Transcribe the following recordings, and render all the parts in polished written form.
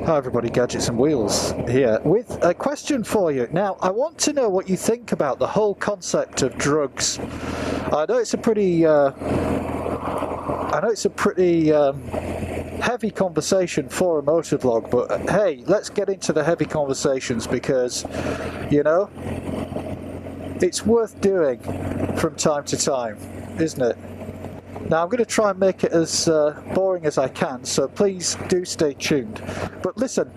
Hi everybody, Gadgets and Wheels here with a question for you. Now, I want to know what you think about the whole concept of drugs. I know it's a pretty heavy conversation for a motovlog, but hey, let's get into the heavy conversations because, you know, it's worth doing from time to time, isn't it? Now, I'm going to try and make it as boring as I can, so please do stay tuned. But listen,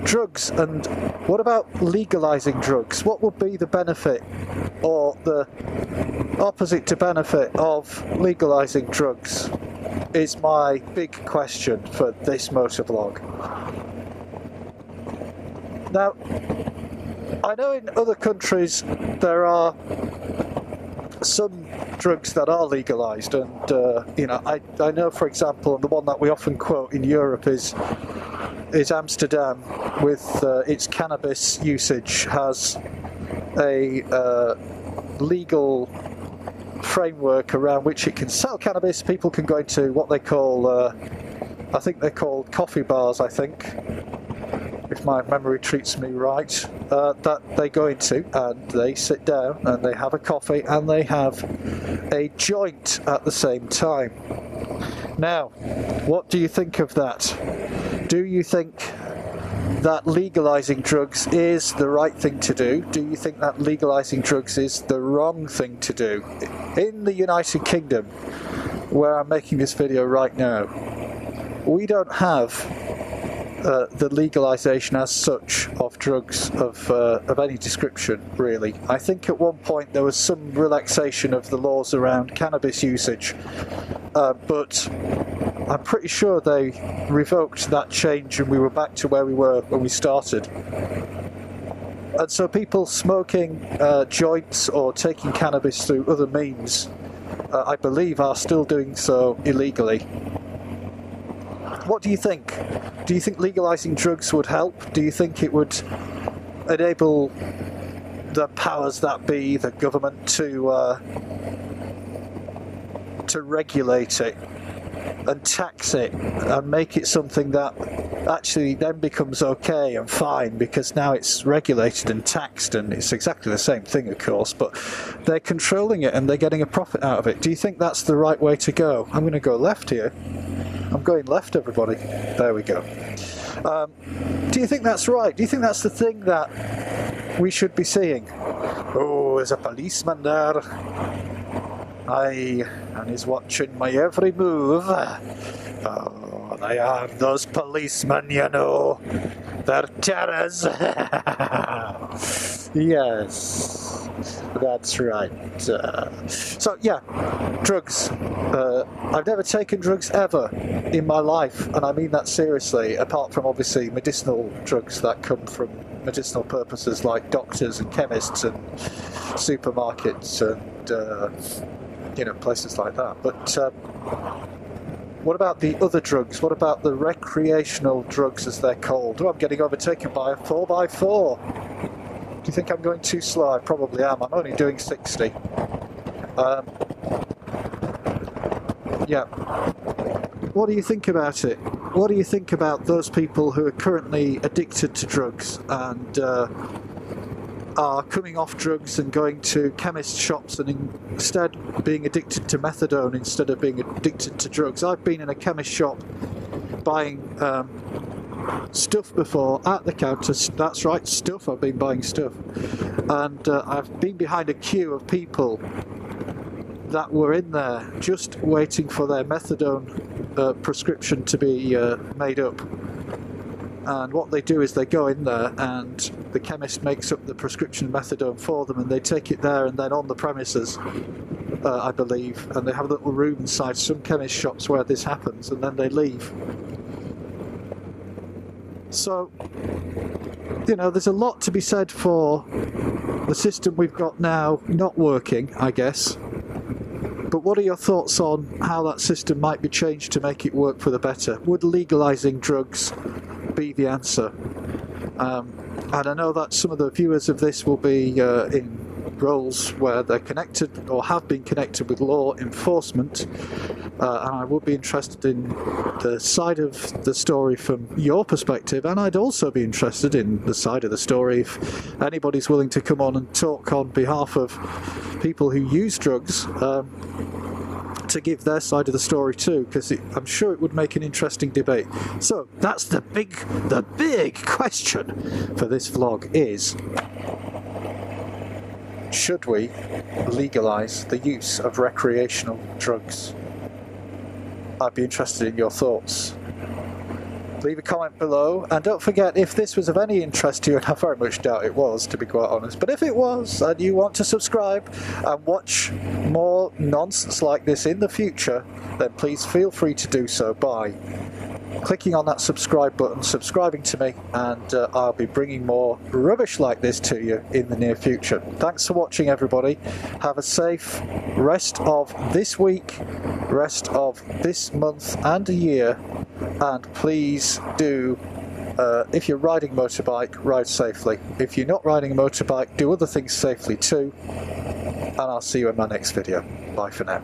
drugs, and what about legalising drugs? What would be the benefit or the opposite to benefit of legalising drugs is my big question for this motovlog. Now, I know in other countries there are some drugs that are legalised, and you know, I know, for example, the one that we often quote in Europe is Amsterdam, with its cannabis usage has a legal framework around which it can sell cannabis. People can go into what they call, I think they're called coffee bars, I think, if my memory treats me right, that they go into and they sit down and they have a coffee and they have a joint at the same time. Now, what do you think of that? Do you think that legalising drugs is the right thing to do? Do you think that legalising drugs is the wrong thing to do? In the United Kingdom, where I'm making this video right now, we don't have the legalisation as such of drugs of any description, really. I think at one point there was some relaxation of the laws around cannabis usage, but I'm pretty sure they revoked that change and we were back to where we were when we started. And so people smoking joints or taking cannabis through other means, I believe, are still doing so illegally. What do you think? Do you think legalising drugs would help? Do you think it would enable the powers that be, the government, to regulate it and tax it and make it something that actually then becomes okay and fine because now it's regulated and taxed, and it's exactly the same thing, of course, but they're controlling it and they're getting a profit out of it? Do you think that's the right way to go? I'm going to go left here. I'm going left, everybody. There we go. Do you think that's right? Do you think that's the thing that we should be seeing? Oh, there's a policeman there. Aye, and he's watching my every move. Oh, they are those policemen, you know. They're terrors. Yes, that's right. So, yeah, drugs. I've never taken drugs ever in my life, and I mean that seriously, apart from obviously medicinal drugs that come from medicinal purposes like doctors and chemists and supermarkets and you know, places like that. But what about the other drugs? What about the recreational drugs, as they're called? Oh, I'm getting overtaken by a 4x4. Do you think I'm going too slow? I probably am. I'm only doing 60. Yeah. What do you think about it? What do you think about those people who are currently addicted to drugs and are coming off drugs and going to chemist shops and instead being addicted to methadone instead of being addicted to drugs? I've been in a chemist shop buying stuff before at the counter. That's right, stuff. I've been buying stuff, and I've been behind a queue of people that were in there just waiting for their methadone prescription to be made up. And what they do is they go in there and the chemist makes up the prescription methadone for them, and they take it there and then on the premises, I believe, and they have a little room inside some chemist shops where this happens, and then they leave. So, you know, there's a lot to be said for the system we've got now not working, I guess. But what are your thoughts on how that system might be changed to make it work for the better? Would legalising drugs be the answer? And I know that some of the viewers of this will be in roles where they're connected or have been connected with law enforcement, and I would be interested in the side of the story from your perspective, and I'd also be interested in the side of the story if anybody's willing to come on and talk on behalf of people who use drugs, to give their side of the story too, because I'm sure it would make an interesting debate. So that's the big question for this vlog is, should we legalise the use of recreational drugs? I'd be interested in your thoughts. Leave a comment below, and don't forget, if this was of any interest to you, and I very much doubt it was, to be quite honest, but if it was and you want to subscribe and watch more nonsense like this in the future, then please feel free to do so by clicking on that subscribe button, subscribing to me, and I'll be bringing more rubbish like this to you in the near future. Thanks for watching, everybody. Have a safe rest of this week, rest of this month and a year, and please do, if you're riding a motorbike, ride safely. If you're not riding a motorbike, do other things safely too, and I'll see you in my next video. Bye for now.